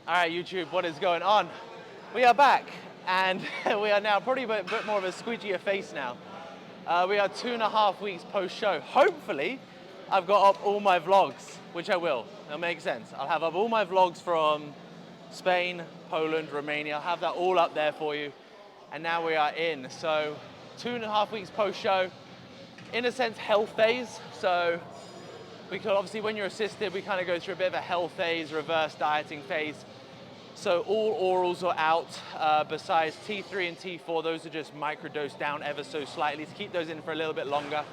All right, YouTube, what is going on? We are back, and we are now probably a bit more of a squidgier face now. We are 2.5 weeks post-show. Hopefully, I've got up all my vlogs, which I will. That'll make sense. I'll have up all my vlogs from Spain, Poland, Romania. I'll have that all up there for you. And now we are in. So 2.5 weeks post-show. In a sense, health phase. So we could obviously, when you're assisted, we kind of go through a bit of a health phase, reverse dieting phase. So all orals are out, besides T3 and T4, those are just microdosed down ever so slightly to keep those in for a little bit longer.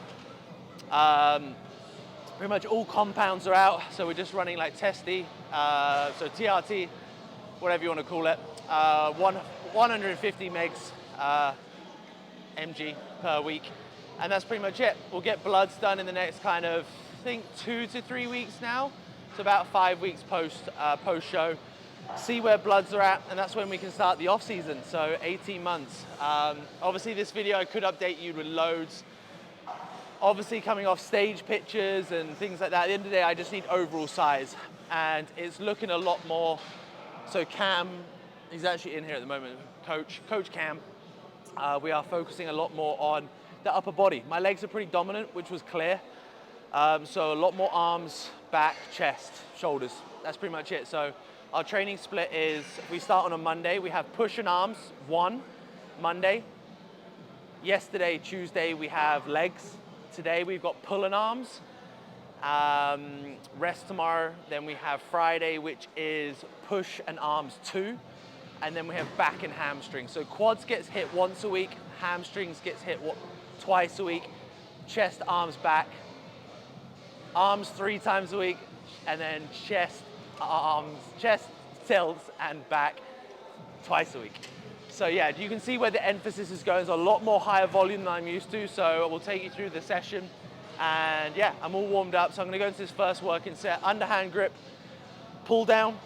Pretty much all compounds are out, so we're just running like Testy, so TRT, whatever you want to call it, 150 megs mg per week, and that's pretty much it. We'll get bloods done in the next kind of, I think 2 to 3 weeks now, so about 5 weeks post-show. See where bloods are at, and that's when we can start the off season, so 18 months. Obviously this video I could update you with loads, obviously coming off stage pictures and things like that. At the end of the day, I just need overall size, and it's looking a lot more. So Cam, he's actually in here at the moment, Coach Cam. We are focusing a lot more on the upper body. My legs are pretty dominant, which was clear. So a lot more arms, back, chest, shoulders. That's pretty much it. So our training split is, we start on a Monday. We have push and arms, 1 Monday. Yesterday, Tuesday, we have legs. Today, we've got pull and arms. Rest tomorrow. Then we have Friday, which is push and arms 2. And then we have back and hamstrings. So quads gets hit once a week. Hamstrings gets hit twice a week. Chest, arms, back. Arms 3 times a week. And then chest, arms, chest, tilts, and back twice a week. So yeah, you can see where the emphasis is going. It's a lot more higher volume than I'm used to, so we'll take you through the session. And yeah, I'm all warmed up, so I'm gonna go into this first working set. Underhand grip, pull down.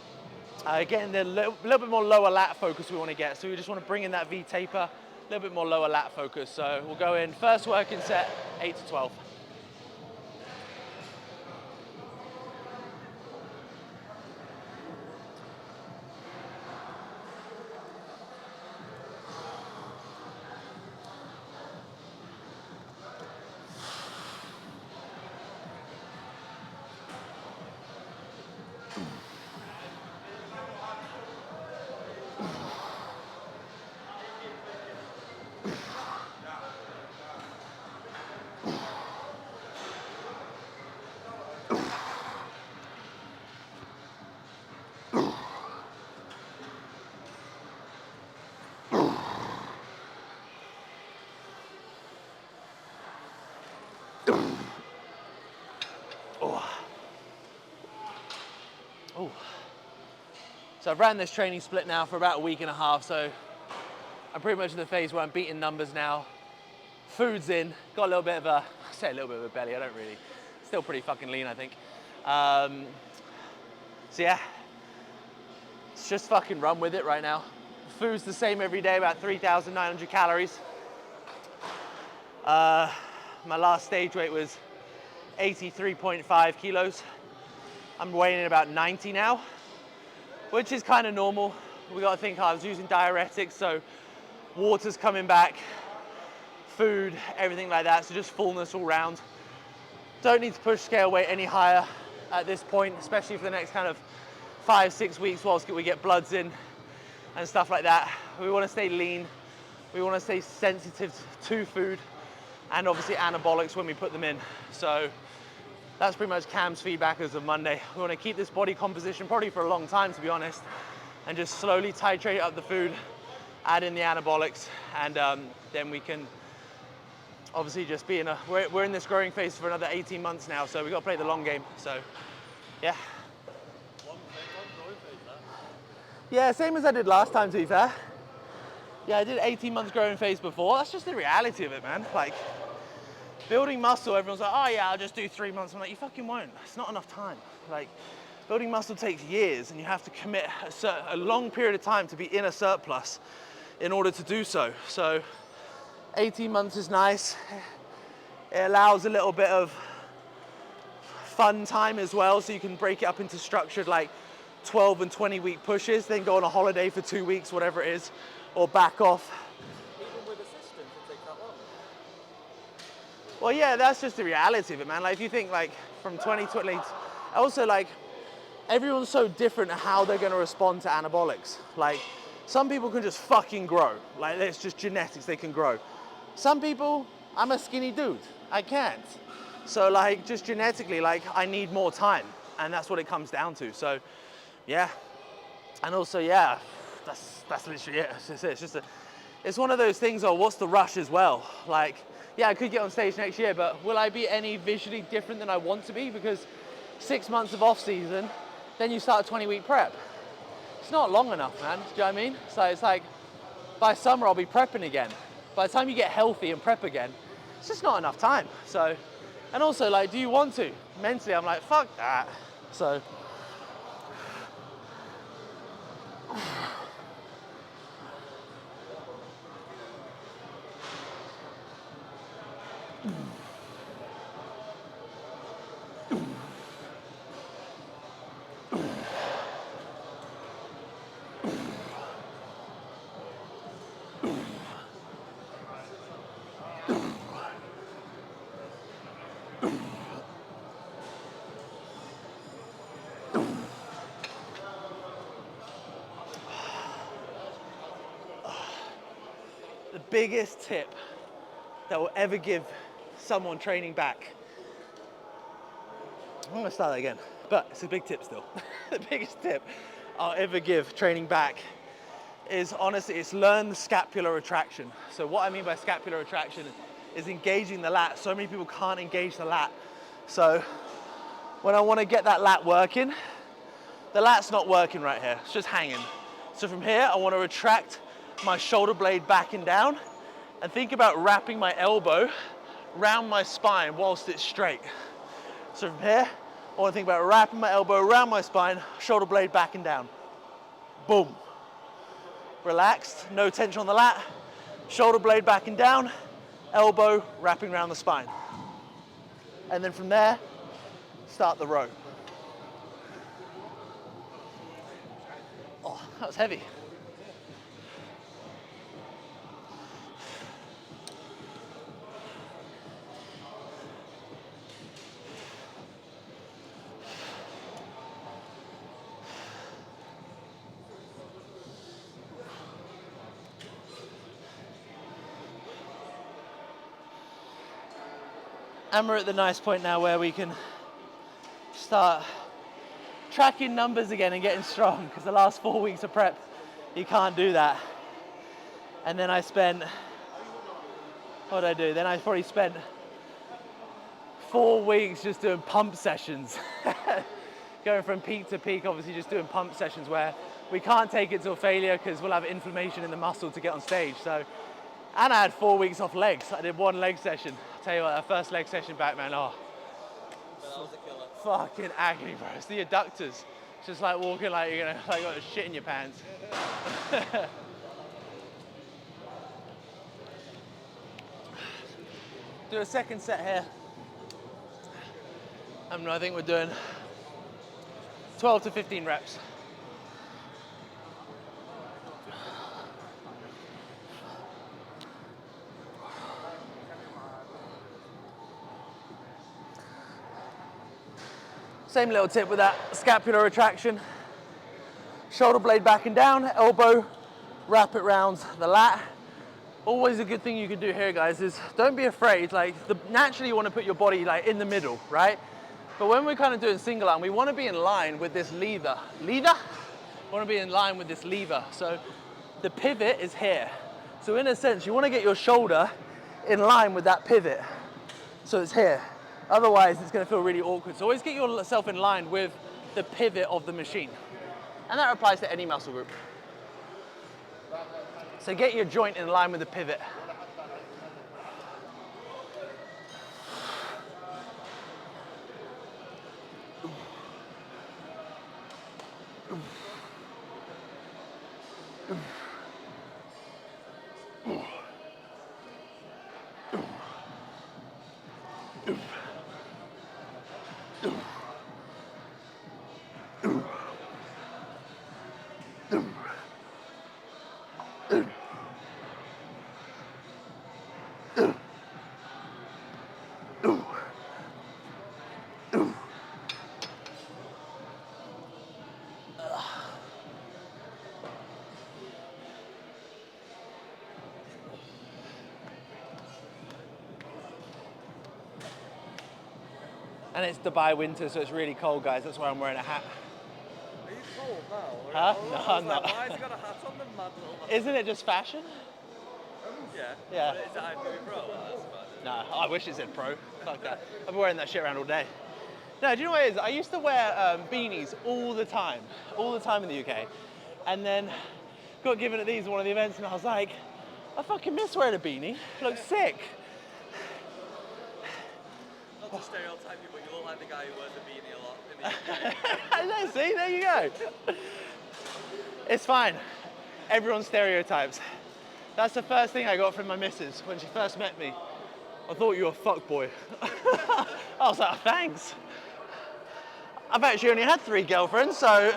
Again, the little bit more lower lat focus we wanna get, so we just wanna bring in that V taper, a little bit more lower lat focus. So we'll go in, first working set, 8 to 12. Oh. So I've ran this training split now for about a week and a half, so I'm pretty much in the phase where I'm beating numbers now. Food's in, got a little bit of a, I say a little bit of a belly, I don't really, still pretty fucking lean, I think. So yeah, it's just fucking run with it right now. Food's the same every day, about 3,900 calories. My last stage weight was 83.5 kilos. I'm weighing in about 90 now, which is kind of normal. We got to think I was using diuretics, so water's coming back, food, everything like that. So just fullness all round. Don't need to push scale weight any higher at this point, especially for the next kind of 5-6 weeks whilst we get bloods in and stuff like that. We want to stay lean. We want to stay sensitive to food and obviously anabolics when we put them in. So that's pretty much Cam's feedback as of Monday. We want to keep this body composition probably for a long time, to be honest, and just slowly titrate up the food, add in the anabolics, and then we can obviously just be in a, we're in this growing phase for another 18 months now, so we've got to play the long game. So yeah. One growing phase, that? Yeah, same as I did last time, to be fair. Yeah, I did 18 months growing phase before. That's just the reality of it, man. Like, building muscle, everyone's like, oh yeah, I'll just do 3 months. I'm like, you fucking won't. It's not enough time. Like, building muscle takes years, and you have to commit a long period of time to be in a surplus in order to do so. So 18 months is nice. It allows a little bit of fun time as well, so you can break it up into structured like 12 and 20 week pushes, then go on a holiday for 2 weeks, whatever it is, or back off. Even with assistance, it takes that long. Well, yeah, that's just the reality of it, man. Like, if you think, like, from 2020, also, like, everyone's so different at how they're going to respond to anabolics. Like, some people can just fucking grow. Like, it's just genetics, they can grow. Some people, I'm a skinny dude, I can't. So, like, just genetically, like, I need more time, and that's what it comes down to. So, yeah. And also, yeah, that's literally it. It's one of those things, what's the rush as well? Like, yeah, I could get on stage next year, but will I be any visually different than I want to be? Because 6 months of off season, then you start a 20-week prep. It's not long enough, man. Do you know what I mean? So it's like, by summer I'll be prepping again. By the time you get healthy and prep again, it's just not enough time. So, and also, like, do you want to? Mentally, I'm like, fuck that. So. The biggest tip that will ever give someone training back. I'm gonna start that again, but it's a big tip still. The biggest tip I'll ever give training back is, honestly, it's learn the scapular retraction. So what I mean by scapular retraction is engaging the lat. So many people can't engage the lat. So when I wanna get that lat working, the lat's not working right here, it's just hanging. So from here, I wanna retract my shoulder blade back and down, and think about wrapping my elbow around my spine whilst it's straight. So from here, I want to think about wrapping my elbow around my spine, shoulder blade back and down. Boom. Relaxed, no tension on the lat, shoulder blade back and down, elbow wrapping around the spine. And then from there, start the row. Oh, that was heavy. And we're at the nice point now where we can start tracking numbers again and getting strong, because the last 4 weeks of prep, you can't do that. And then I spent, what did I do? Then I probably spent 4 weeks just doing pump sessions. Going from peak to peak, obviously just doing pump sessions where we can't take it to a failure because we'll have inflammation in the muscle to get on stage. So, and I had 4 weeks off legs. I did 1 leg session. I'll tell you what, that first leg session back, man, oh. That was a killer. Fucking agony, bro. It's the adductors. It's just like walking like you're gonna, like, got shit in your pants. Do a second set here. I think we're doing 12 to 15 reps. Same little tip with that scapular retraction. Shoulder blade back and down, elbow, wrap it round the lat. Always a good thing you can do here, guys, is don't be afraid. Like, naturally you want to put your body like in the middle, right? But when we're kind of doing single arm, we want to be in line with this lever. Lever? We want to be in line with this lever. So the pivot is here. So in a sense, you want to get your shoulder in line with that pivot. So it's here. Otherwise, it's going to feel really awkward. So always get yourself in line with the pivot of the machine. And that applies to any muscle group. So get your joint in line with the pivot. And it's Dubai winter, so it's really cold, guys. That's why I'm wearing a hat. Are you cold now? Huh? Oh, No, I was I'm like, not. why has he got a hat on, the mad little hat? Isn't it just fashion? Yeah. Yeah. But is it Enquiry Pro? That's about it. No, I wish it said pro. Fuck that. I've been wearing that shit around all day. No, do you know what it is? I used to wear beanies all the time in the UK. And then got given at these at one of the events and I was like, I fucking miss wearing a beanie. It looks sick. Not to stereotype you, but you look like the guy who wears a beanie a lot in the UK. See, there you go. It's fine. Everyone stereotypes. That's the first thing I got from my missus when she first met me. I thought you were a fuckboy. I was like, thanks. I've actually only had 3 girlfriends, so.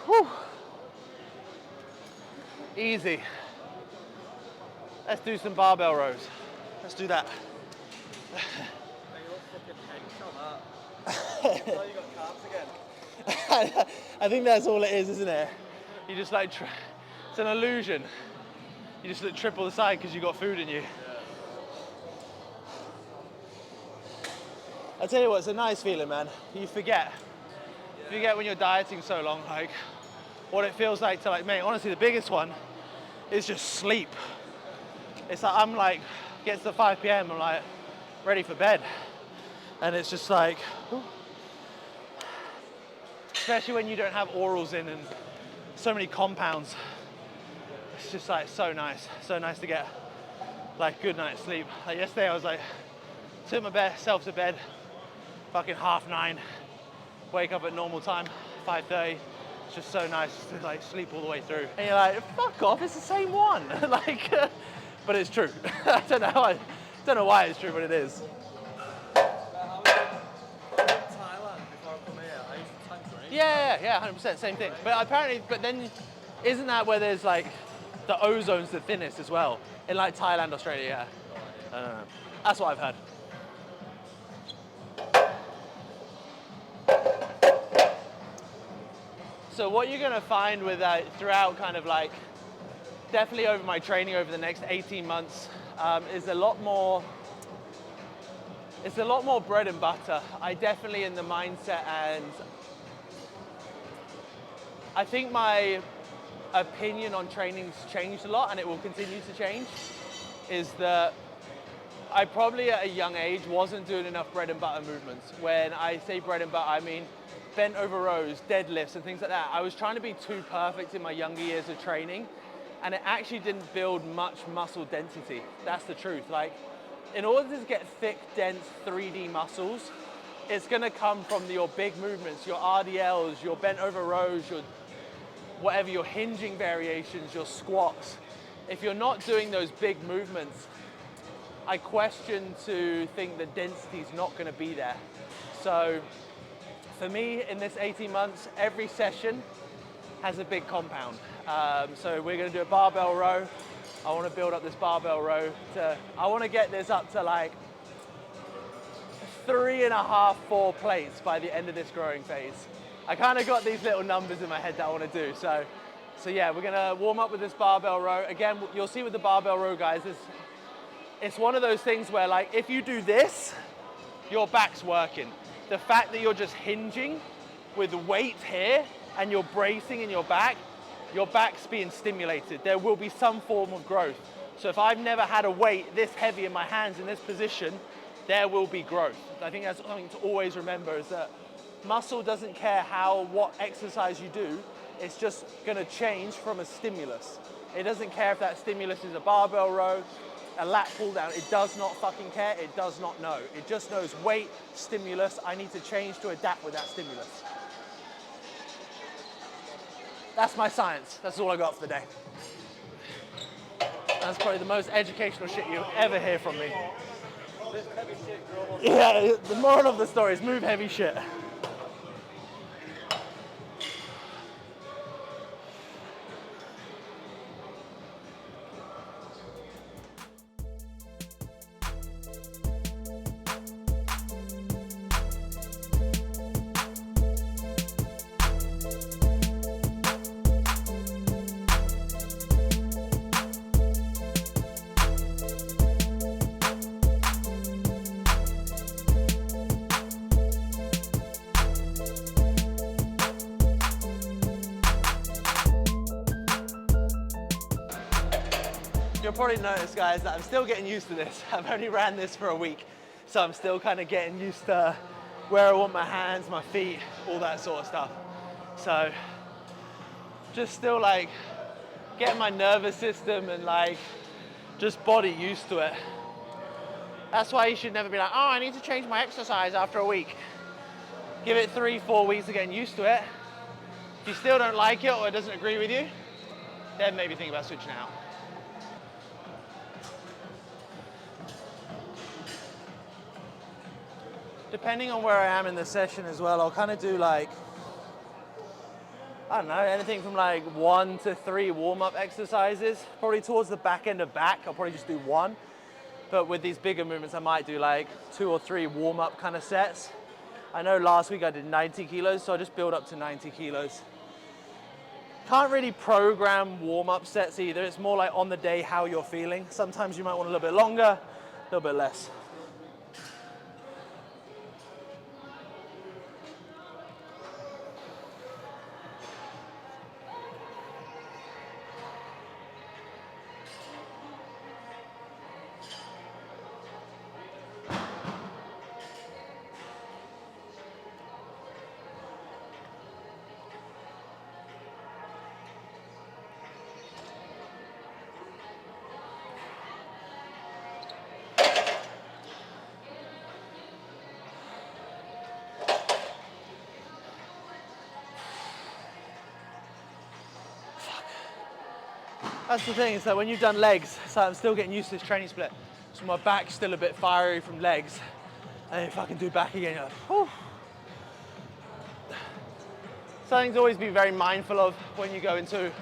Whew. Easy. Let's do some barbell rows. Let's do that. Hey, you look fucking hench on that. Oh, you got carbs again. I think that's all it is, isn't it? You just like, it's an illusion. You just look triple the size because you got food in you. I tell you what, it's a nice feeling, man. You forget. You forget when you're dieting so long, like, what it feels like to, like, mate, honestly, the biggest one is just sleep. It's like, I'm like, gets to 5 p.m, I'm like, ready for bed. And it's just like, whew. Especially when you don't have orals in and so many compounds. It's just like so nice to get like good night's sleep. Like yesterday I was like, took myself to bed, fucking 9:30, wake up at normal time, 5:30. It's just so nice to like sleep all the way through. And you're like, fuck off, it's the same one. Like, but it's true. I don't know why it's true, but it is. I was in Thailand before I come here. I used to tank for ages. Yeah, 100%, same thing. But apparently, then, isn't that where there's like, the ozone's the thinnest as well? In like Thailand, Australia, yeah. I don't know. That's what I've heard. So what you're gonna find with that throughout kind of like, definitely over my training over the next 18 months, is a lot more, it's a lot more bread and butter. I definitely in the mindset, and I think my opinion on training's changed a lot, and it will continue to change, is that I probably at a young age wasn't doing enough bread and butter movements. When I say bread and butter, I mean bent over rows, deadlifts and things like that. I was trying to be too perfect in my younger years of training, and it actually didn't build much muscle density. That's the truth. Like, in order to get thick, dense 3D muscles, it's gonna come from your big movements, your RDLs, your bent over rows, your whatever, your hinging variations, your squats. If you're not doing those big movements, I question to think the density's not gonna be there. So for me, in this 18 months, every session has a big compound. So we're gonna do a barbell row. I wanna build up this barbell row I wanna get this up to like 3.5, 4 plates by the end of this growing phase. I kind of got these little numbers in my head that I want to do. So yeah, we're gonna warm up with this barbell row. Again, you'll see with the barbell row, guys, it's one of those things where like, if you do this, your back's working. The fact that you're just hinging with weight here and you're bracing in your back's being stimulated. There will be some form of growth. So if I've never had a weight this heavy in my hands in this position, there will be growth. I think that's something to always remember, is that muscle doesn't care what exercise you do, it's just gonna change from a stimulus. It doesn't care if that stimulus is a barbell row, a lat pull down, it does not fucking care, it does not know. It just knows weight, stimulus, I need to change to adapt with that stimulus. That's my science, that's all I got for the day. That's probably the most educational shit you'll ever hear from me. Yeah, the moral of the story is move heavy shit. You'll probably notice, guys, that I'm still getting used to this. I've only ran this for a week, so I'm still kind of getting used to where I want my hands, my feet, all that sort of stuff. So just still like getting my nervous system and like just body used to it. That's why you should never be like, oh, I need to change my exercise after a week. Give it 3-4 weeks of getting used to it. If you still don't like it or it doesn't agree with you, then maybe think about switching out. Depending on where I am in the session as well, I'll kind of do like, I don't know, anything from like 1 to 3 warm-up exercises. Probably towards the back end of back, I'll probably just do 1. But with these bigger movements, I might do like 2 or 3 warm-up kind of sets. I know last week I did 90 kilos, so I just build up to 90 kilos. Can't really program warm-up sets either. It's more like on the day how you're feeling. Sometimes you might want a little bit longer, a little bit less. That's the thing, is that when you've done legs, so I'm still getting used to this training split. So my back's still a bit fiery from legs. And if I can do back again, you're like, whew. Something to always be very mindful of when you go into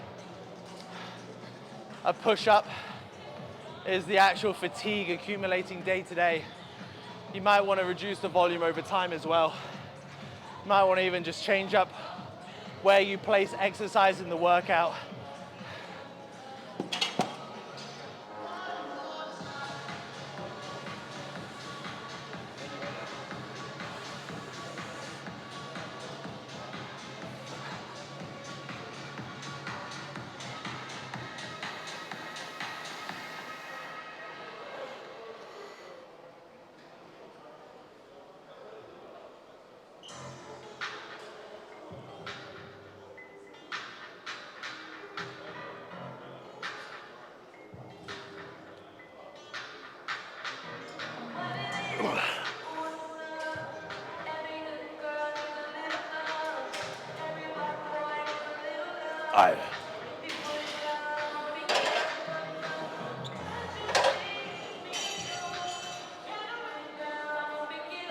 a push-up is the actual fatigue accumulating day to day. You might want to reduce the volume over time as well. You might want to even just change up where you place exercise in the workout.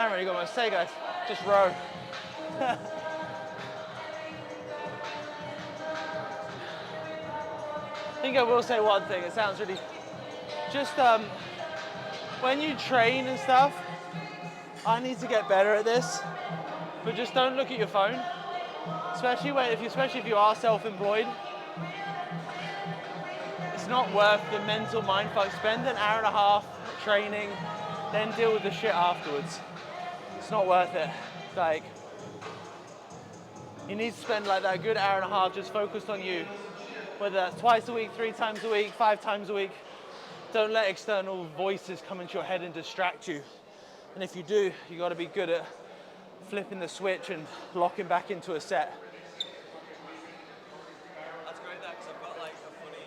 I haven't really got much to say, guys. Just row. I think I will say one thing. It sounds really just when you train and stuff. I need to get better at this, but just don't look at your phone. Especially if you are self-employed, it's not worth the mental mindfuck. Spend an hour and a half training, then deal with the shit afterwards. It's not worth it. Like, you need to spend like that good hour and a half just focused on you. Whether that's twice a week, 3 times a week, 5 times a week, don't let external voices come into your head and distract you. And if you do, you got to be good at flipping the switch and locking back into a set. That's great that, because I've got like a funny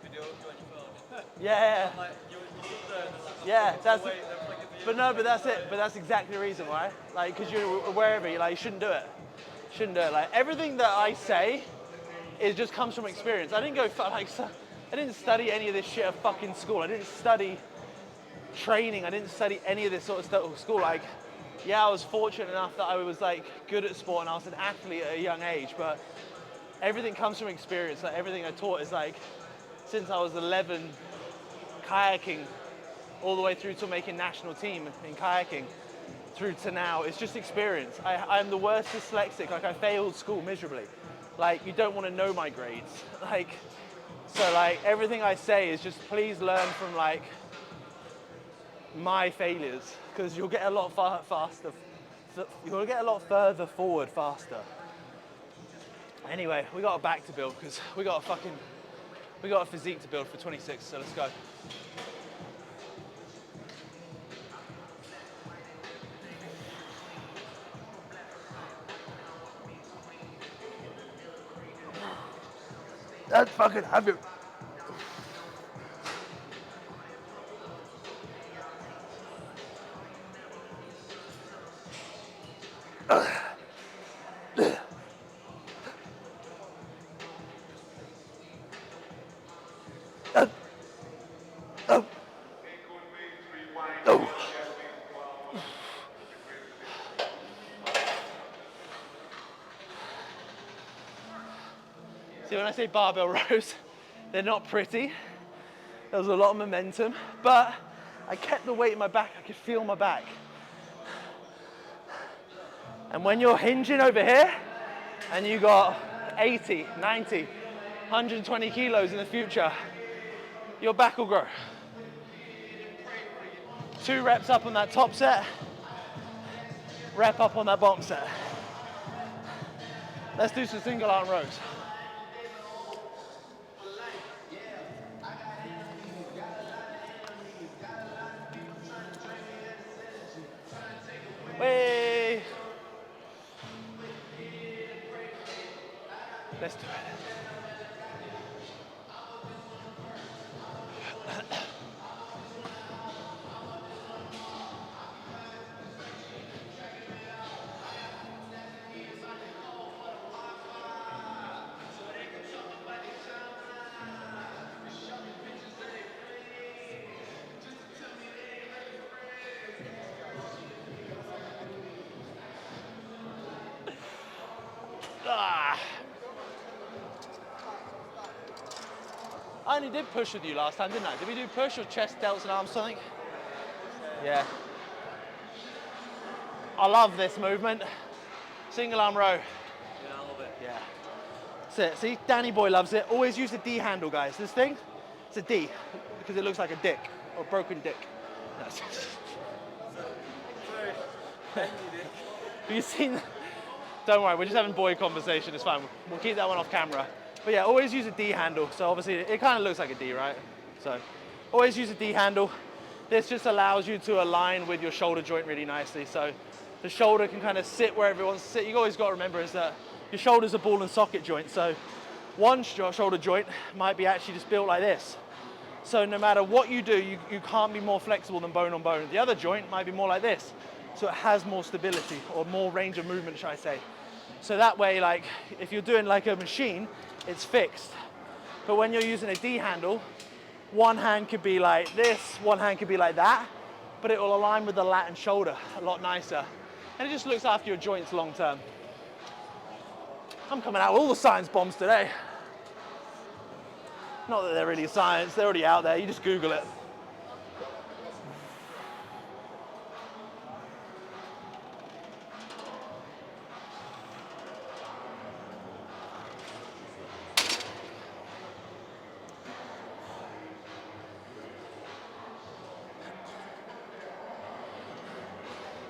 video of you on your phone. Yeah. Like you stood there and like, Yeah, that's wait, they're flicking the but no, but that's it. But that's exactly the reason why. Like, because you're wherever you like, you shouldn't do it. Shouldn't do it. Like everything that I say, it just comes from experience. I didn't go I didn't study any of this shit at fucking school. I didn't study training. I didn't study any of this sort of stuff at school. Like, yeah, I was fortunate enough that I was like good at sport and I was an athlete at a young age. But everything comes from experience. Like everything I taught is like since I was 11, kayaking, all the way through to making national team in kayaking, through to now. It's just experience. I'm the worst dyslexic. Like I failed school miserably. Like you don't want to know my grades. Like, so like everything I say is just please learn from like my failures, because you'll get a lot faster. You'll get a lot further forward faster. Anyway, we got a back to build because we got a physique to build for 26. So let's go. That's fucking heavy. See, when I say barbell rows, they're not pretty. There was a lot of momentum, but I kept the weight in my back. I could feel my back. And when you're hinging over here and you got 80, 90, 120 kilos in the future, your back will grow. 2 reps up on that top set, rep up on that bottom set. Let's do some single arm rows. Way. Let's do it. I only did push with you last time, didn't I? Did we do push or chest, delts and arms something? Yeah. I love this movement. Single arm row. Yeah, I love it. Yeah. That's it. See, Danny boy loves it. Always use the D handle, guys. This thing, it's a D because it looks like a dick or a broken dick. No. Sorry. Thank you, Dick. Have you seen? Don't worry, we're just having boy conversation. It's fine. We'll keep that one off camera. But yeah, always use a D handle. So obviously it kind of looks like a D, right? So always use a D handle. This just allows you to align with your shoulder joint really nicely. So the shoulder can kind of sit wherever it wants to sit. You always got to remember is that your shoulder's a ball and socket joint. So one shoulder joint might be actually just built like this. So no matter what you do, you can't be more flexible than bone on bone. The other joint might be more like this. So it has more stability or more range of movement, should I say. So that way, like, if you're doing like a machine, it's fixed. But when you're using a D handle, one hand could be like this, one hand could be like that, but it will align with the lat and shoulder a lot nicer. And it just looks after your joints long term. I'm coming out with all the science bombs today. Not that they're really science, they're already out there, you just Google it.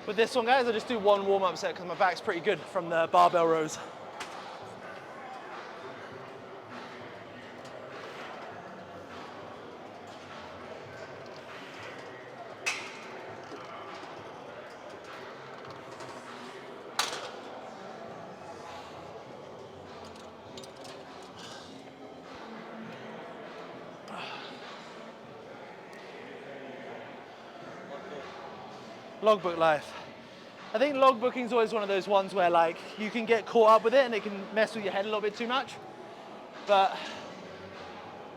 With this one, guys, I just do one warm-up set because my back's pretty good from the barbell rows. Logbook life. I think logbooking is always one of those ones where like you can get caught up with it and it can mess with your head a little bit too much. But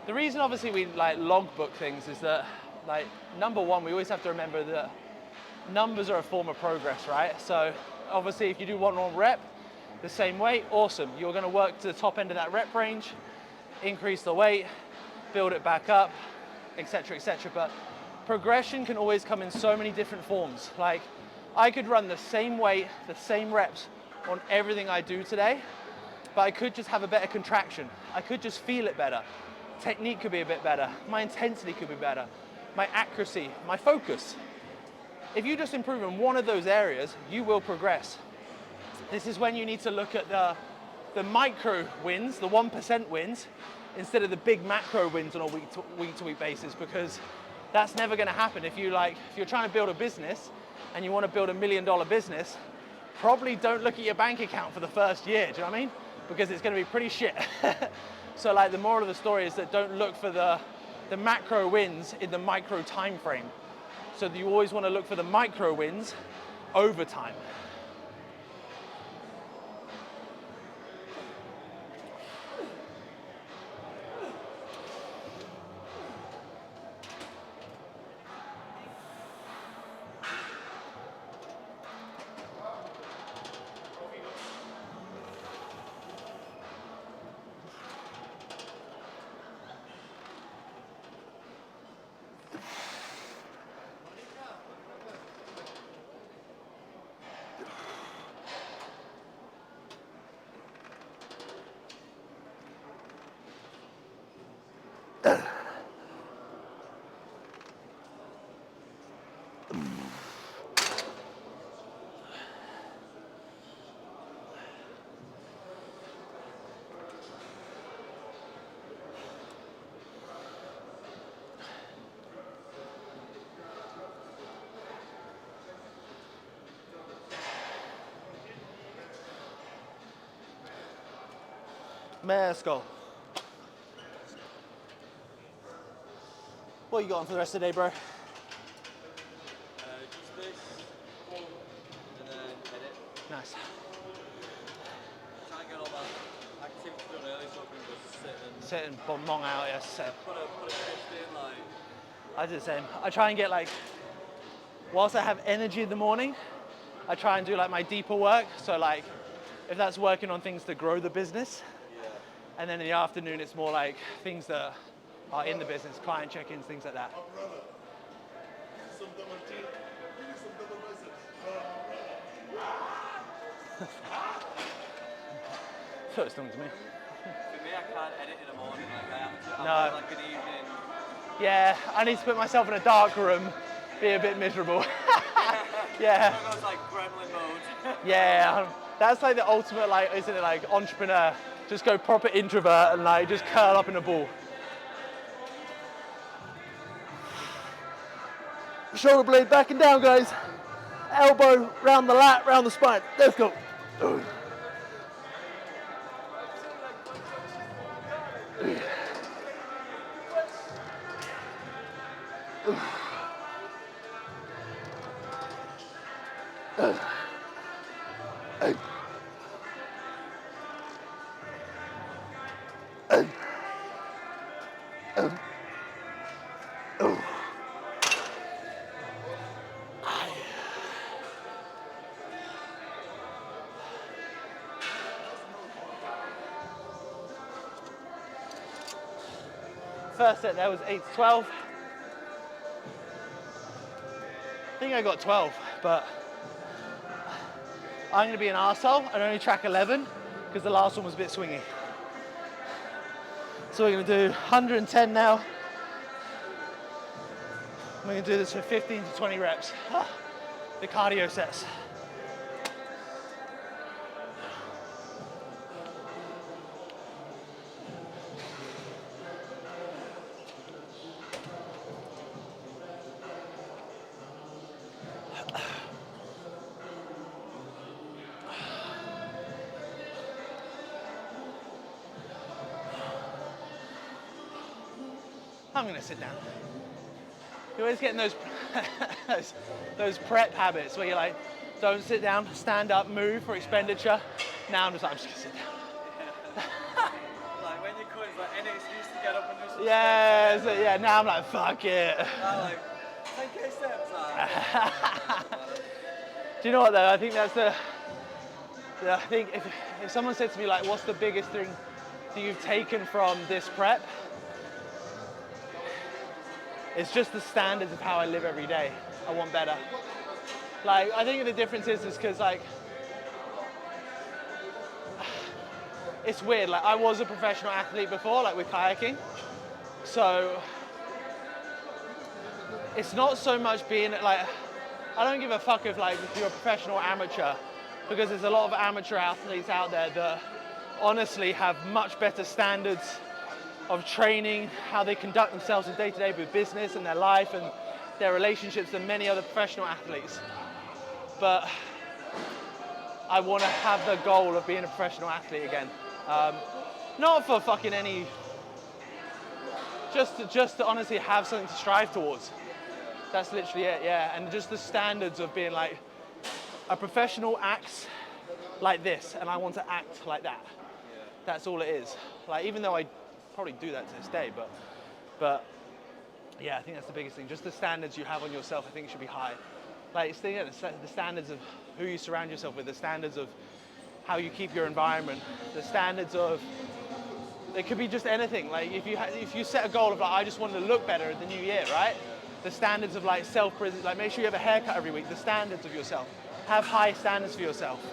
the reason obviously we like logbook things is that like number one, we always have to remember that numbers are a form of progress, right? So obviously if you do one rep, the same weight, awesome. You're gonna work to the top end of that rep range, increase the weight, build it back up, etc., etc. But progression can always come in so many different forms. Like I could run the same weight, the same reps on everything I do today, but I could just have a better contraction. I could just feel it better. Technique could be a bit better. My intensity could be better. My accuracy, my focus. If you just improve in one of those areas, you will progress. This is when you need to look at the micro wins, the 1% wins, instead of the big macro wins on a week to week basis, because that's never going to happen. If you're trying to build a business and you want to build $1 million business, probably don't look at your bank account for the first year, do you know what I mean? Because it's going to be pretty shit. So like the moral of the story is that don't look for the macro wins in the micro time frame. So that you always want to look for the micro wins over time. Let's go. What you got on for the rest of the day, bro? Just this, and then edit. Nice. Try and get all that activity done early so I can just Sit and bong out, yes. Yeah, put a shift in, like. I do the same. I try and get like, whilst I have energy in the morning, I try and do like my deeper work. So like, if that's working on things to grow the business, and then in the afternoon it's more like things that are in the business, client check-ins, things like that. So it's done to me. For me, I can't edit in the morning. Like I have to. No. I like an evening. Yeah, I need to put myself in a dark room, be a bit miserable. Yeah. I goes like gremlin mode. Yeah, that's like the ultimate, like, isn't it, like entrepreneur? Just go proper introvert and like just curl up in a ball. Shoulder blade back and down, guys. Elbow round the lat, round the spine. Let's go. First set there was 8 to 12. I think I got 12, but I'm gonna be an arsehole and only track 11 because the last one was a bit swingy. So we're gonna do 110 now. We're gonna do this for 15 to 20 reps. The cardio sets. I'm gonna sit down. You always get in those, those prep habits where you're like, don't sit down, stand up, move for expenditure. Now I'm just like, I'm just gonna sit down. Like when you quit, it's like any excuse to get up and do some Yeah, steps. so, yeah. Now I'm like, fuck it. Like 10k steps. Do you know what though? I think that's I think if someone said to me like, what's the biggest thing that you've taken from this prep? It's just the standards of how I live every day. I want better. Like, I think the difference is because like, it's weird. Like, I was a professional athlete before, like with kayaking. So it's not so much being like, I don't give a fuck if like if you're a professional or amateur, because there's a lot of amateur athletes out there that honestly have much better standards of training, how they conduct themselves in day-to-day with business and their life and their relationships than many other professional athletes. But I want to have the goal of being a professional athlete again. Not for fucking any, just to honestly have something to strive towards. That's literally it, yeah. And just the standards of being like, a professional acts like this, and I want to act like that. That's all it is. Like, even though I probably do that to this day, but yeah, I think that's the biggest thing. Just the standards you have on yourself, I think should be high. Like, it's the standards of who you surround yourself with, the standards of how you keep your environment, the standards of, it could be just anything. Like if you set a goal of like, I just want to look better in the new year, right? The standards of like self-presence, like make sure you have a haircut every week, the standards of yourself. Have high standards for yourself.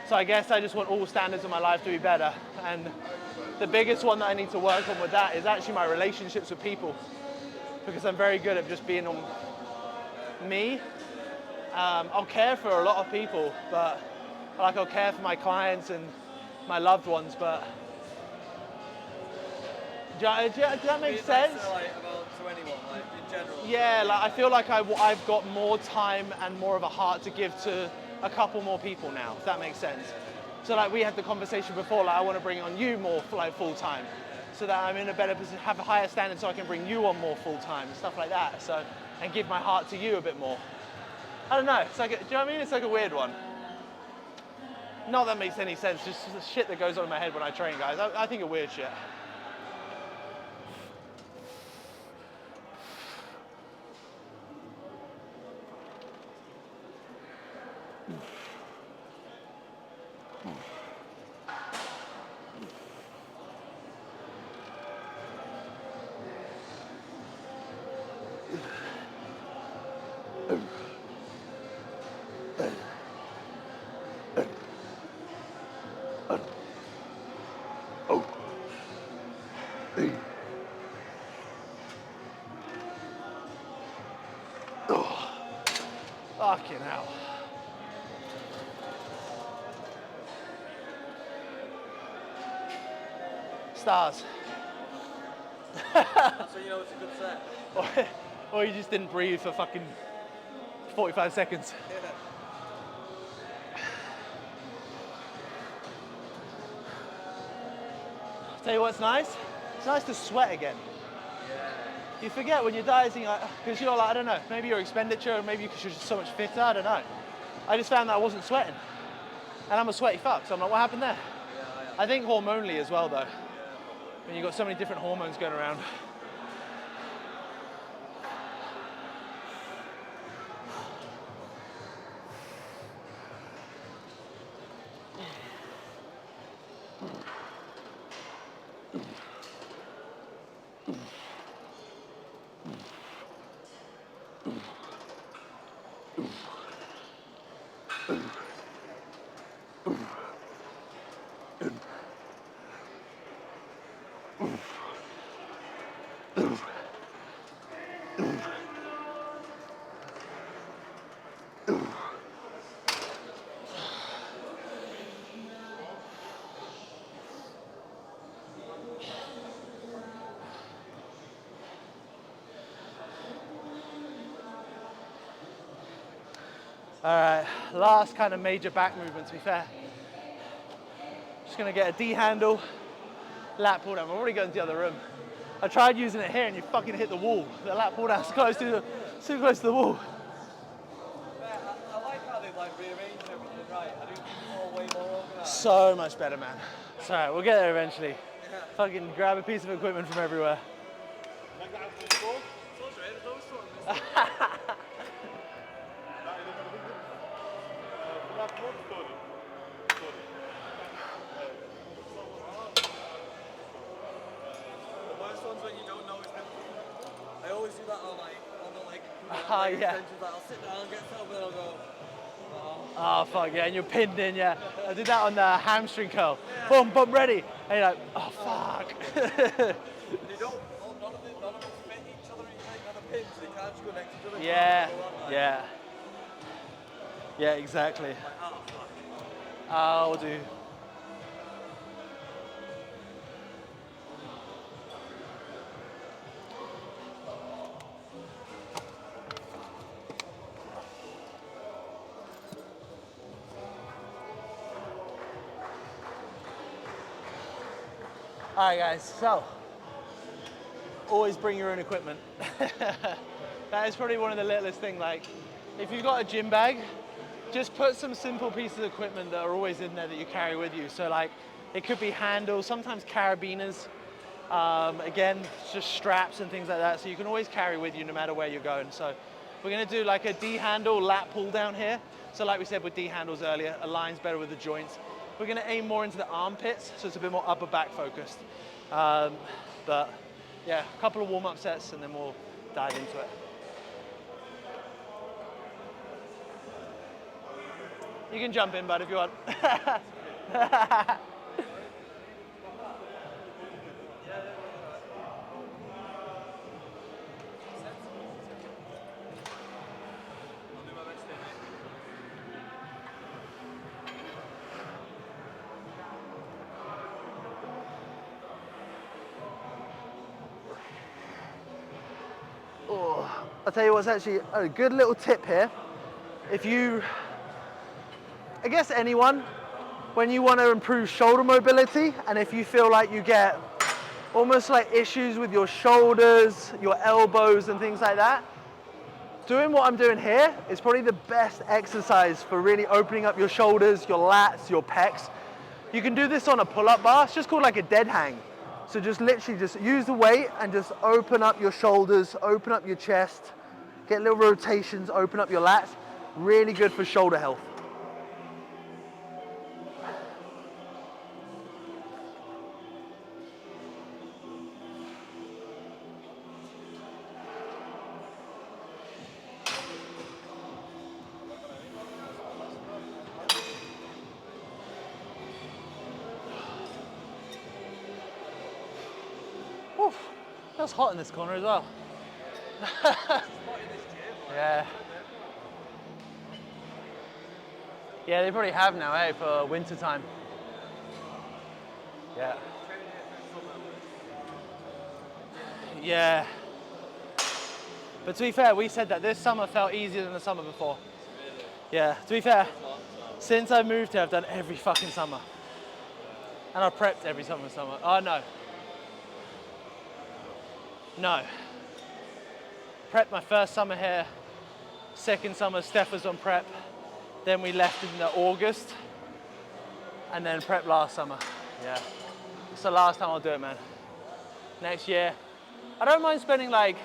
So I guess I just want all standards of my life to be better. And the biggest one that I need to work on with that is actually my relationships with people, because I'm very good at just being on me. I'll care for a lot of people, but like I'll care for my clients and my loved ones, but does that make sense? Like about to anyone, like in general. Yeah, like I feel like I've got more time and more of a heart to give to a couple more people now, if that makes sense. So like we had the conversation before, like I want to bring on you more like full time, so that I'm in a better position, have a higher standard, so I can bring you on more full time and stuff like that. So and give my heart to you a bit more. I don't know. It's like, do you know what I mean? It's like a weird one. Not that makes any sense. Just the shit that goes on in my head when I train, guys. I think of weird shit. Fucking hell. Stars. That's when you know it's a good set. Or you just didn't breathe for fucking 45 seconds. Yeah. Tell you what's nice? It's nice to sweat again. You forget when you're dieting, because you're like, I don't know, maybe your expenditure, maybe because you're just so much fitter, I don't know. I just found that I wasn't sweating. And I'm a sweaty fuck, so I'm like, what happened there? I think hormonally as well though. When you've got so many different hormones going around. All right, last kind of major back movement to be fair. Just gonna get a D handle, lat pull down. I'm already going to the other room. I tried using it here and you fucking hit the wall. The lat pull down's too close to the wall. I like how they like rearranged everything right. I do think it's all way more organised. So much better, man. It's alright, we'll get there eventually. Yeah. Fucking grab a piece of equipment from everywhere. I always do that on the leg Yeah. extensions. Like, I'll sit down, get set up, and I'll go. Oh fuck yeah, and you're pinned in, yeah. I did that on the hamstring curl. Yeah. Boom, boom, ready. And you're like, oh fuck. They don't. None of them fit each other on the pins. They can't just go next to each other. Yeah, yeah. Yeah, exactly. Like, oh fuck. I'll do. All right, guys, so always bring your own equipment. That is probably one of the littlest things. Like, if you've got a gym bag, just put some simple pieces of equipment that are always in there that you carry with you. So like, it could be handles, sometimes carabiners, again, just straps and things like that. So you can always carry with you no matter where you're going. So we're gonna do like a D-handle lat pull down here. So like we said with D-handles earlier, aligns better with the joints. We're gonna aim more into the armpits, so it's a bit more upper back focused. But yeah, a couple of warm-up sets and then we'll dive into it. You can jump in, bud, if you want. Oh, I'll tell you what's actually a good little tip here. If you, I guess anyone, when you want to improve shoulder mobility, and if you feel like you get almost like issues with your shoulders, your elbows and things like that, doing what I'm doing here is probably the best exercise for really opening up your shoulders, your lats, your pecs. You can do this on a pull-up bar. It's just called like a dead hang. So just literally just use the weight and just open up your shoulders, open up your chest, get little rotations, open up your lats. Really good for shoulder health. Oof, feels hot in this corner as well. Yeah. Yeah, they probably have now, eh, for winter time. Yeah. Yeah. But to be fair, we said that this summer felt easier than the summer before. Yeah, to be fair, since I moved here, I've done every fucking summer. And I've prepped every summer. Oh, no. No. Prepped my first summer here. Second summer, Steph was on prep. Then we left in the August. And then prep last summer. Yeah. It's the last time I'll do it, man. Next year. I don't mind spending like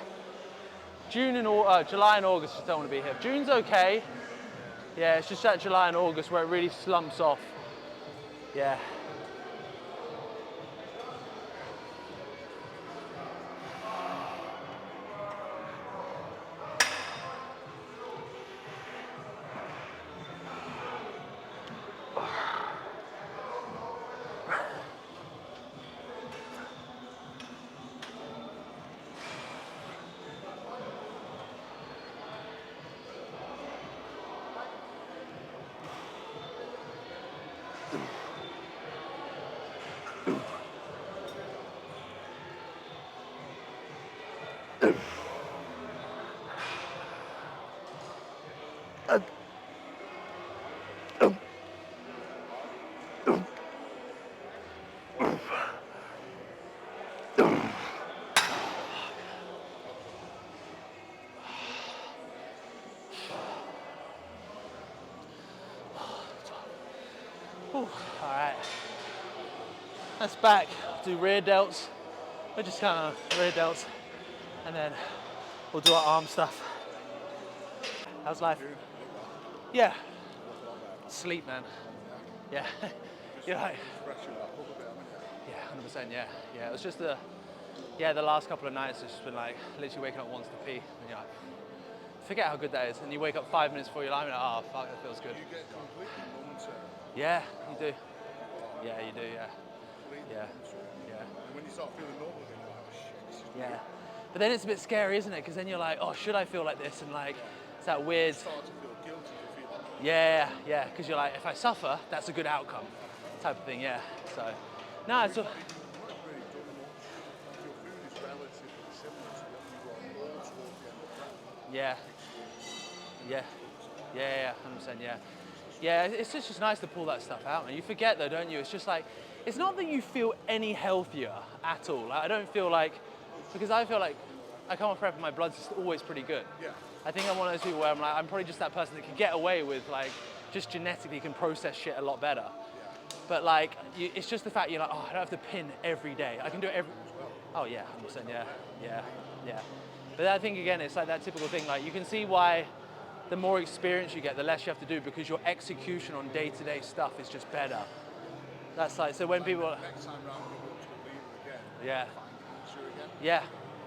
July and August, just don't want to be here. June's okay. Yeah, it's just that July and August where it really slumps off. Yeah. All right. That's back. Do rear delts. We're just kind of rear delts, and then we'll do our arm stuff. How's life? Yeah. Sleep, man. Yeah. You're right. Yeah, 100%. Yeah. Yeah. It was just the last couple of nights. It's just been like literally waking up once to pee, and you're like, forget how good that is. And you wake up 5 minutes before your alarm, and you're like, oh fuck, that feels good. You get completely numb to. Yeah, you do. Yeah, you do. Yeah. Yeah. Yeah. And when you start feeling normal again, you're like, oh shit, this is Yeah. But then it's a bit scary, isn't it? Because then you're like, oh, should I feel like this? And like, it's that weird. You start to feel guilty for feeling like Yeah, yeah. Because you're like, if I suffer, that's a good outcome, type of thing. Yeah. So, no, it's. you've not really done much. Your food is relatively similar to what you were all towards the end of the prep. Yeah. Yeah. Yeah. 100%. Yeah. Yeah. It's just nice to pull that stuff out, and you forget though, don't you? It's just like, it's not that you feel any healthier at all. Like, I don't feel like, because I feel like I come off prep and my blood's just always pretty good. Yeah. I think I'm one of those people where I'm like, I'm probably just that person that can get away with like, just genetically can process shit a lot better. But like, it's just the fact you're like, oh, I don't have to pin every day. I can do it every. Oh yeah, 100%. Yeah, yeah, yeah. But I think again, it's like that typical thing. Like you can see why the more experience you get, the less you have to do because your execution on day-to-day stuff is just better. That's like, so when people. Next time round, we go to a lever again. Yeah. Find an issue again. Yeah.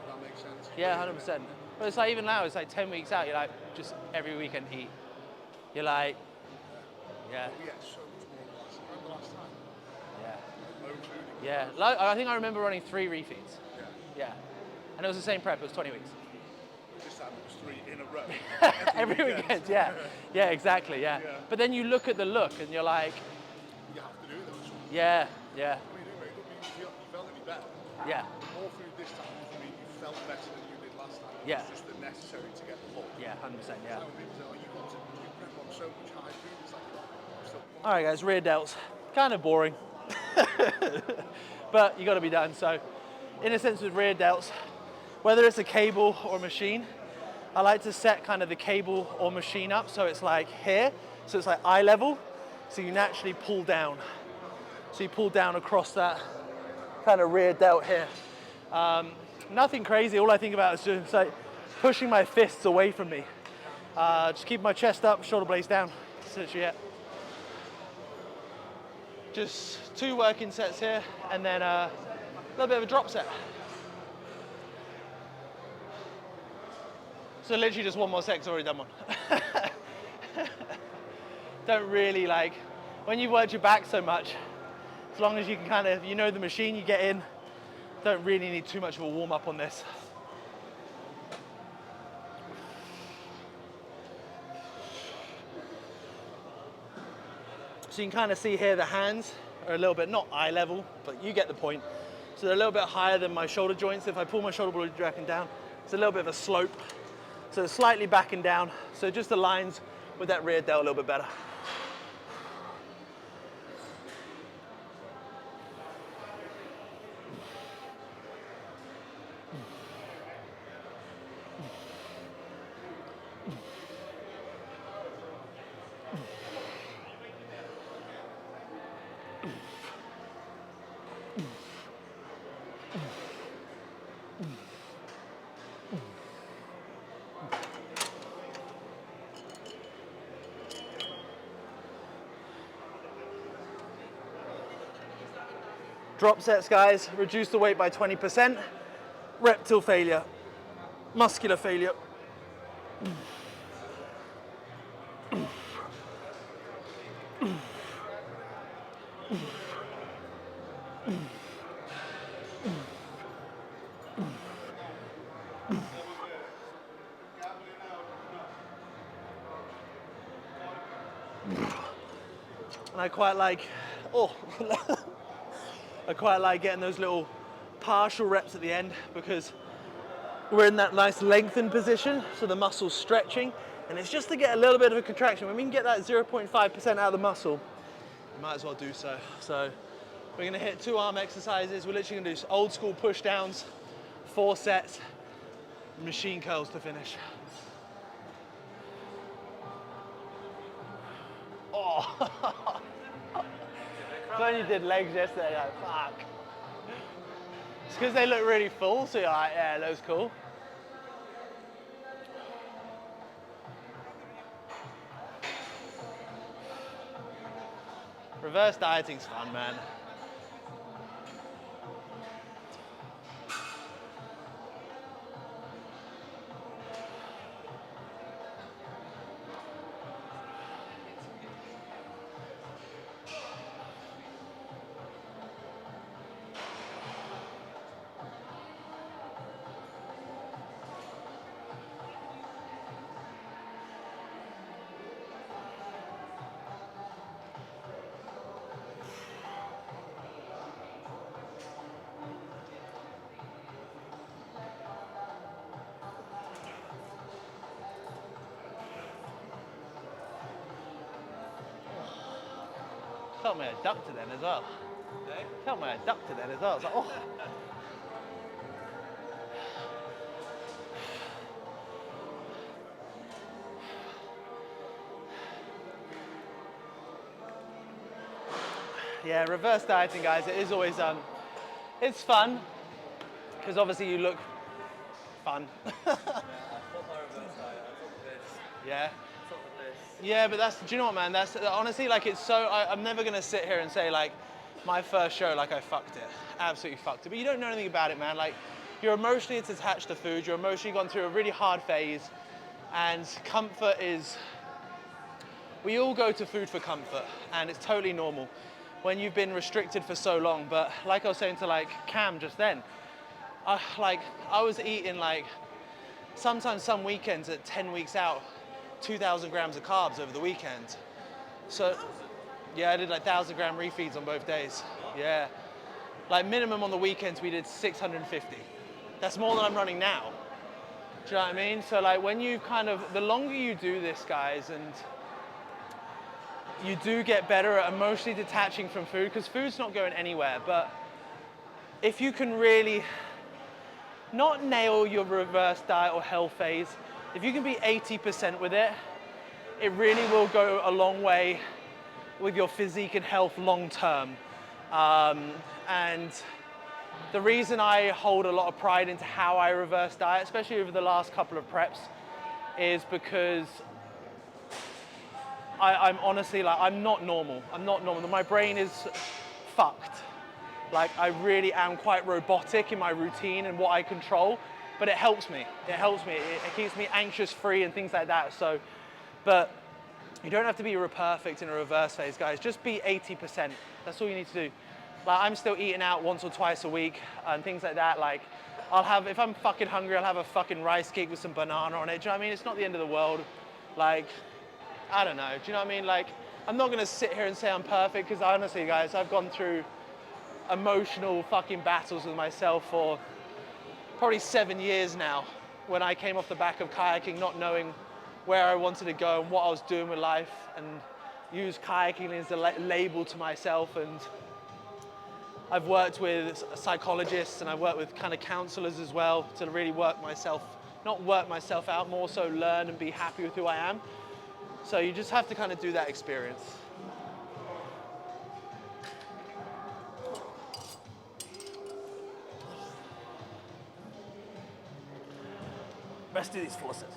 That makes sense. Yeah, 100%. But it's like even now, it's like 10 weeks out. You're like, just every weekend eat. You're like, yeah. We ate so much more than last time. Remember last time? Yeah. Low food. Yeah, I think I remember running 3 refeeds. Yeah. Yeah. And it was the same prep, it was 20 weeks. This time it was 3 in a row. Every weekend, yeah. Yeah, exactly, yeah. But then you look at the look and you're like, You have to do those. yeah, yeah, What do you do, mate? Look, you felt any better. yeah, More food this time doesn't mean you felt better than you did last time. Yeah. It's just the necessary to get the full. yeah, 100%, yeah. Some people say, oh, you got to prep on so much high food. It's like, I'm still. All right, guys, rear delts. Kind of boring. But you got to be done. So, in a sense, with rear delts, whether it's a cable or machine, I like to set kind of the cable or machine up so it's like here, so it's like eye level, so you naturally pull down. So you pull down across that kind of rear delt here. Nothing crazy. All I think about is just like pushing my fists away from me. Just keep my chest up, shoulder blades down. That's literally it. Just 2 working sets here, and then a little bit of a drop set. So literally just 1 more set, 'cause I've already done one. Don't really like, when you've worked your back so much, as long as you can kind of, you know the machine, you get in, don't really need too much of a warm up on this. So you can kind of see here the hands are a little bit, not eye level, but you get the point. So they're a little bit higher than my shoulder joints. If I pull my shoulder blade back and down, it's a little bit of a slope. So it's slightly back and down. So it just aligns with that rear delt a little bit better. Drop sets, guys, reduce the weight by 20%. Rep till failure, muscular failure. And I quite like, I quite like getting those little partial reps at the end because we're in that nice lengthened position, so the muscle's stretching, and it's just to get a little bit of a contraction. When we can get that 0.5% out of the muscle, you might as well do so. So we're gonna hit 2 arm exercises. We're literally gonna do old school push downs, 4 sets, machine curls to finish. Oh, So when you did legs yesterday, you're like, fuck. It's because they look really full, so you're like, yeah, it looks cool. Reverse dieting's fun, man. Felt my adductor then as well. Eh? Felt my adductor then as well. It's like, oh. Yeah, reverse dieting, guys. It is always it's fun because obviously you look fun. I thought my reverse diet. I took this. Yeah. I took this. Yeah, but that's, do you know what, man? That's honestly, like, it's so, I'm never gonna sit here and say, like, my first show, like, I fucked it. Absolutely fucked it. But you don't know anything about it, man. Like, you're emotionally attached to food. You're emotionally gone through a really hard phase. And comfort is, we all go to food for comfort. And it's totally normal when you've been restricted for so long. But like I was saying to, like, Cam just then, I was eating, like, sometimes some weekends at 10 weeks out, 2,000 grams of carbs over the weekend. So, yeah, I did like 1,000-gram refeeds on both days. Yeah. Like minimum on the weekends, we did 650. That's more than I'm running now. Do you know what I mean? So like when you kind of, the longer you do this, guys, and you do get better at emotionally detaching from food, because food's not going anywhere, but if you can really not nail your reverse diet or health phase, if you can be 80% with it, it really will go a long way with your physique and health long term. And the reason I hold a lot of pride into how I reverse diet, especially over the last couple of preps, is because I'm honestly, like, I'm not normal. I'm not normal. My brain is fucked. Like, I really am quite robotic in my routine and what I control, but it helps me. It helps me. It keeps me anxious free and things like that. So, but you don't have to be perfect in a reverse phase, guys. Just be 80%. That's all you need to do. Like, I'm still eating out once or twice a week and things like that. Like, I'll have, if I'm fucking hungry, I'll have a fucking rice cake with some banana on it. Do you know what I mean? It's not the end of the world. Like, I don't know. Do you know what I mean? Like, I'm not gonna sit here and say I'm perfect, because honestly, guys, I've gone through emotional fucking battles with myself for probably 7 years now, when I came off the back of kayaking, not knowing where I wanted to go and what I was doing with life, and used kayaking as a label to myself. And I've worked with psychologists and I've worked with kind of counselors as well to really work myself, not work myself out, more so learn and be happy with who I am. So you just have to kind of do that experience. Let's do these 4 sets.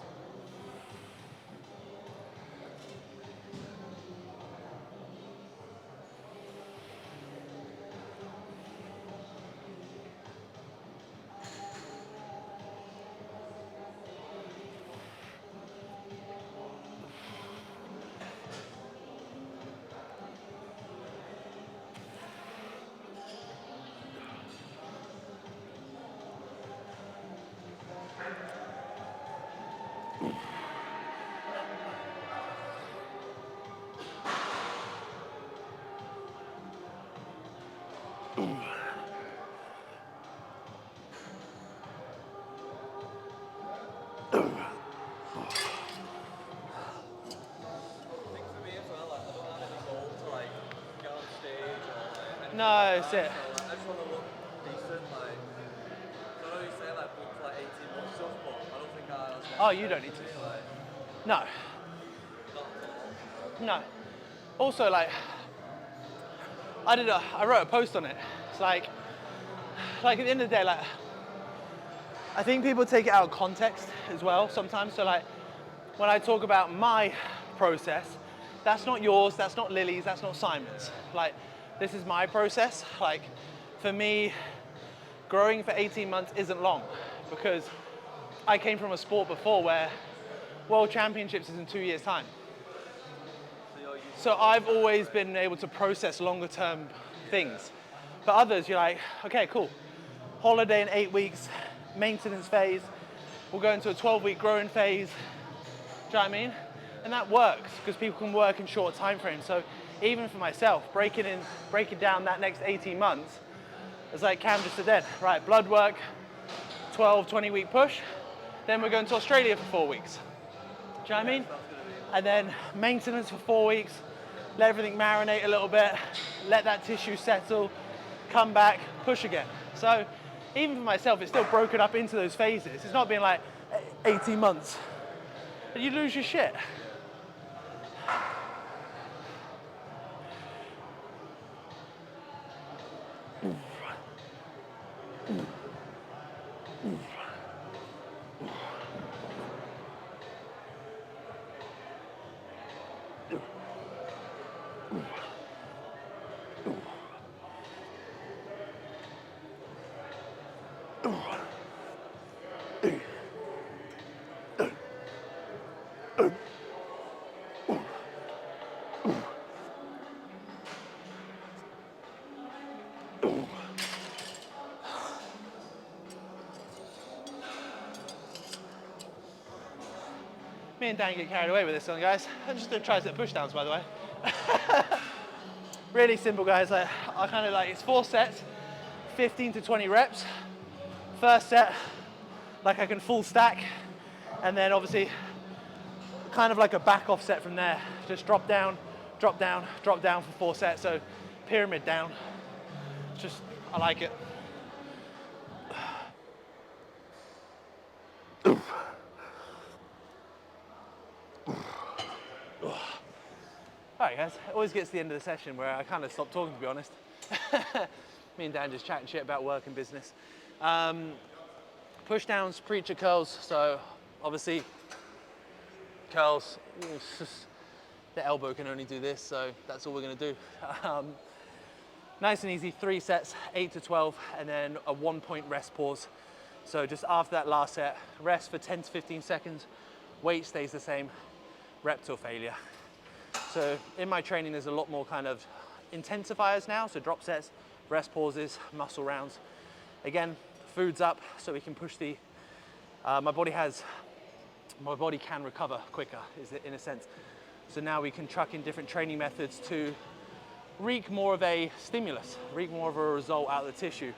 No, it's it. I just want to look decent, like, so I know you say like book for like 18 months stuff, but I don't think that's Oh, you don't need to. like, No. not at all. No. Also, like, I wrote a post on it. It's like at the end of the day, like, I think people take it out of context as well sometimes. So like, when I talk about my process, that's not yours, that's not Lily's, that's not Simon's. Like, this is my process. Like, for me, growing for 18 months isn't long, because I came from a sport before where World Championships is in 2 years' time. So I've always been able to process longer term things. But others, you're like, okay, cool. Holiday in 8 weeks, maintenance phase. We'll go into a 12-week growing phase. Do you know what I mean? And that works because people can work in short time frames. So even for myself, breaking down that next 18 months, it's like Cam just said then, right, blood work, 12, 20-week push. Then we're going to Australia for 4 weeks. Do you know what I mean? And then maintenance for 4 weeks, let everything marinate a little bit, let that tissue settle, come back, push again. So even for myself, it's still broken up into those phases. It's not being like 18 months. And you lose your shit. Me and Dan get carried away with this one, guys. I'm just doing tricep push downs, by the way. Really simple, guys. I kind of like, it's 4 sets, 15 to 20 reps. First set, like I can full stack, and then obviously kind of like a back off set from there. Just drop down, drop down, drop down for 4 sets. So pyramid down. Just, I like it. All right, guys, it always gets to the end of the session where I kind of stop talking, to be honest. Me and Dan just chatting shit about work and business. Push downs, preacher curls. So obviously curls, the elbow can only do this, so that's all we're gonna do. Nice and easy, 3 sets, 8 to 12, and then a 1-point rest pause. So just after that last set, rest for 10 to 15 seconds, weight stays the same, rep till failure. So in my training, there's a lot more kind of intensifiers now. So drop sets, rest pauses, muscle rounds. Again, food's up so we can push the, my body can recover quicker, is it, in a sense. So now we can chuck in different training methods to wreak more of a stimulus, wreak more of a result out of the tissue.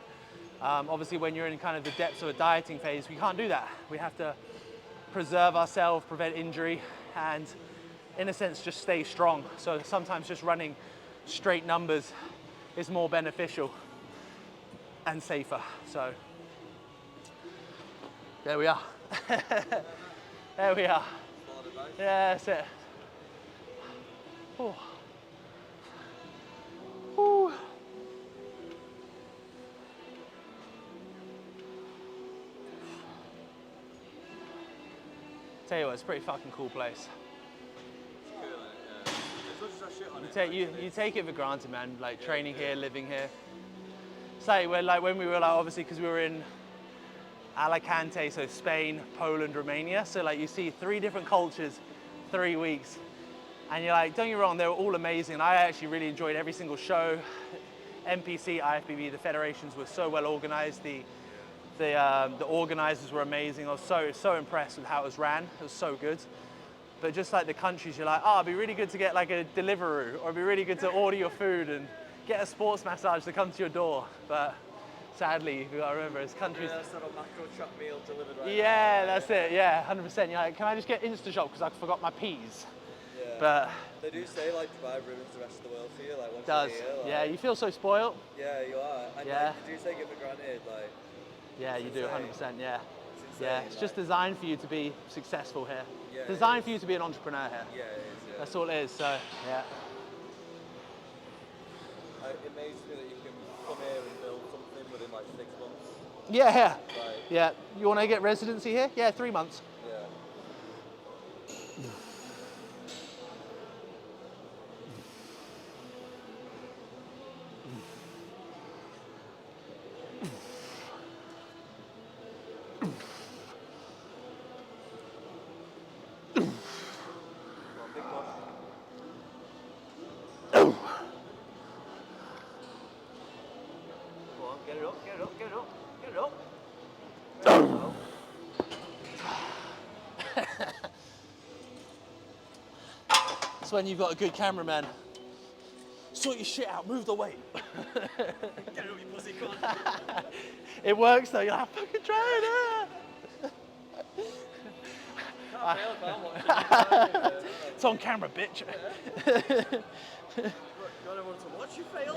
Obviously when you're in kind of the depths of a dieting phase, we can't do that. We have to preserve ourselves, prevent injury, and in a sense, just stay strong. So sometimes just running straight numbers is more beneficial and safer. So there we are. There we are. Yeah, that's it. Ooh. Ooh. Tell you what, it's a pretty fucking cool place. You take it for granted, man. Like training here, living here. It's like when we were like, obviously, because we were in Alicante, so Spain, Poland, Romania. So like you see 3 different cultures, 3 weeks, and you're like, don't get me wrong, they were all amazing. I actually really enjoyed every single show. NPC, IFBB, the federations were so well organized. The organizers were amazing. I was so impressed with how it was ran. It was so good. But just like the countries, you're like, oh, it'd be really good to get like a Deliveroo, or it'd be really good to order your food and get a sports massage to come to your door. But sadly, you've got to remember, it's countries. Yeah, sort of macro truck meal delivered right yeah, now. That's it. Yeah, 100%. You're like, can I just get InstaShop because I forgot my peas? Yeah. But they do say like provide ruins the rest of the world for you. Like once does. you're here, like, Yeah, you feel so spoiled. Yeah, you are. And yeah. Like, you do take it for granted. Like. Yeah, you do. 100%. Yeah. Insane, it's just designed for you to be successful here. Yeah, designed for you to be an entrepreneur here. Yeah, it is. Yeah. That's all it is. So yeah. It amazes me that you can come here and build something within like 6 months. Yeah. Like, Yeah. You want to get residency here? Yeah, 3 months. yeah. Come on, big push. Come on, get it up, get it up, get it up, get it up. There you go. It's when you've got a good cameraman. Sort your shit out, move the weight. Get it up, you pussy cunt. It works though, you're like, fucking try it. Can't fail if I'm watching. It's on camera, bitch. You want everyone to watch you fail?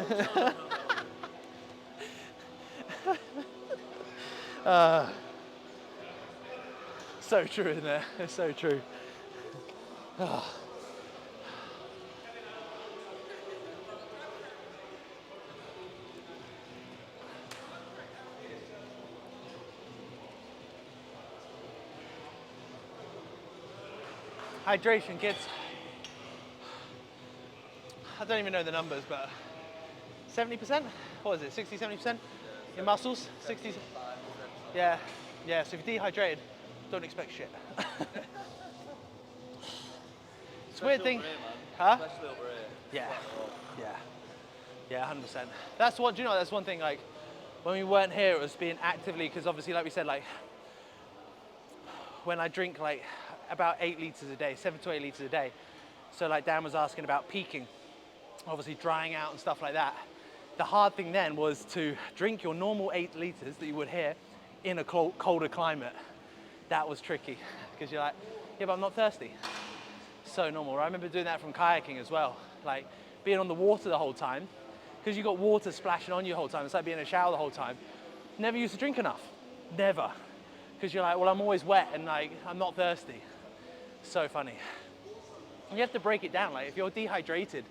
No. So true in there, it's so true. Hydration, kids. I don't even know the numbers, but 70%? What is it, 60, 70%? Your muscles, 60? Yeah, yeah, so if you're dehydrated, don't expect shit. It's a weird thing. Over here, man. Huh? Especially over here. Yeah, yeah, 100%. That's what, do you know, that's one thing, like, when we weren't here, it was being actively, because obviously, like we said, like, when I drink, like, about 8 litres a day, 7 to 8 litres a day, so, like, Dan was asking about peaking, obviously drying out and stuff like that. The hard thing then was to drink your normal 8 litres that you would here in a colder climate. That was tricky, because you're like, yeah, but I'm not thirsty. So normal. I remember doing that from kayaking as well, like being on the water the whole time, because you got water splashing on you the whole time. It's like being in a shower the whole time. Never used to drink enough, never, because you're like, well, I'm always wet and like I'm not thirsty. So funny. And you have to break it down. Like if you're dehydrated,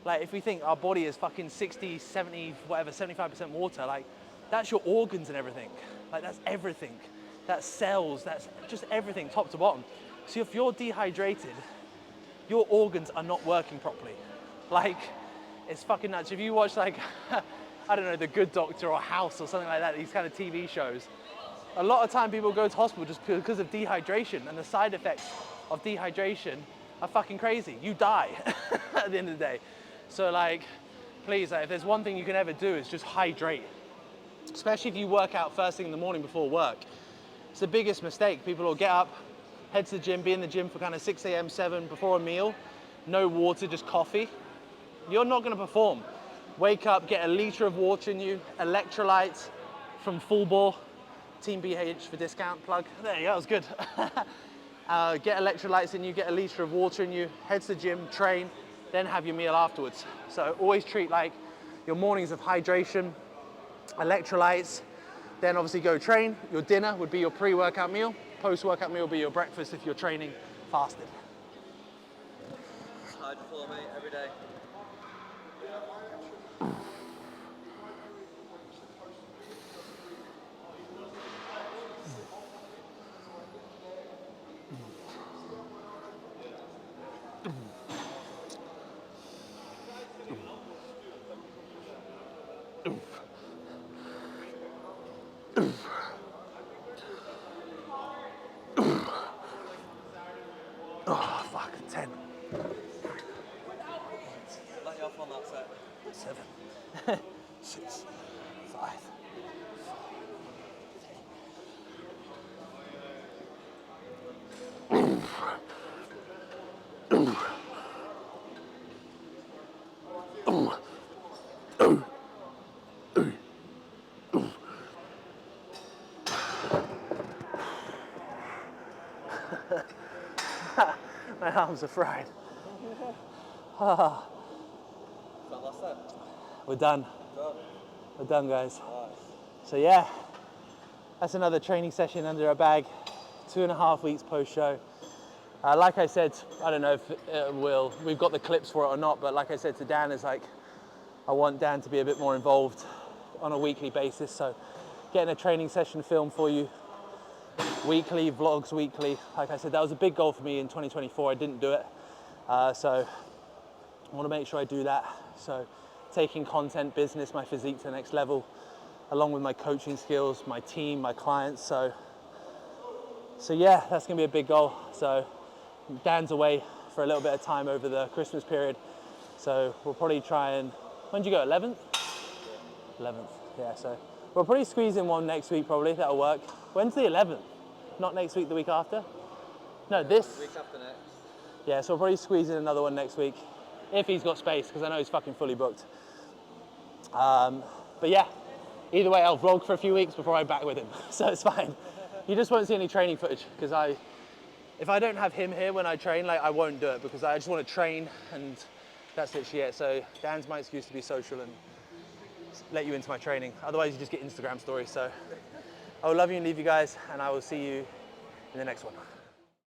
like if we think our body is fucking 60, 70, whatever, 75% water, like that's your organs and everything. Like that's everything. That's cells, that's just everything, top to bottom. So if you're dehydrated, your organs are not working properly. Like, it's fucking nuts. If you watch like, I don't know, The Good Doctor or House or something like that, these kind of TV shows, a lot of time people go to hospital just because of dehydration, and the side effects of dehydration are fucking crazy. You die at the end of the day. So like, please, like, if there's one thing you can ever do is just hydrate. Especially if you work out first thing in the morning before work. It's the biggest mistake. People will get up, head to the gym, be in the gym for kind of 6 a.m., 7 before a meal, no water, just coffee. You're not going to perform. Wake up, get a litre of water in you, electrolytes from Full Bore, Team BH for discount plug. There you go, that was good. Get electrolytes in you, get a litre of water in you, head to the gym, train, then have your meal afterwards. So always treat like your mornings of hydration, electrolytes, then obviously go train. Your dinner would be your pre-workout meal. Post-workout meal will be your breakfast if you're training fasted. Hydroflow, mate, every day. Oh, fuck, 10. Let you off on that set. 7, 6, 5. My arms are fried. That last set. We're done. Done. We're done, guys. Nice. So yeah, that's another training session under our bag. 2.5 weeks post-show. Like I said, I don't know if it will, we've got the clips for it or not, but like I said to Dan, it's like, I want Dan to be a bit more involved on a weekly basis. So getting a training session filmed for you weekly, vlogs weekly. Like I said, that was a big goal for me in 2024. I didn't do it. So I want to make sure I do that. So taking content, business, my physique to the next level, along with my coaching skills, my team, my clients. So yeah, that's gonna be a big goal. So Dan's away for a little bit of time over the Christmas period. So we'll probably try and, when do you go, 11th? 11th, yeah, so we'll probably squeeze in one next week probably, that'll work. When's the 11th? Not next week, the week after? No, this. Week after next. Yeah, so we'll probably squeeze in another one next week, if he's got space, because I know he's fucking fully booked. But yeah, either way, I'll vlog for a few weeks before I'm back with him, so it's fine. You just won't see any training footage, because if I don't have him here when I train, like, I won't do it, because I just want to train, and that's literally it. So Dan's my excuse to be social and let you into my training. Otherwise, you just get Instagram stories. So I will love you and leave you guys, and I will see you in the next one.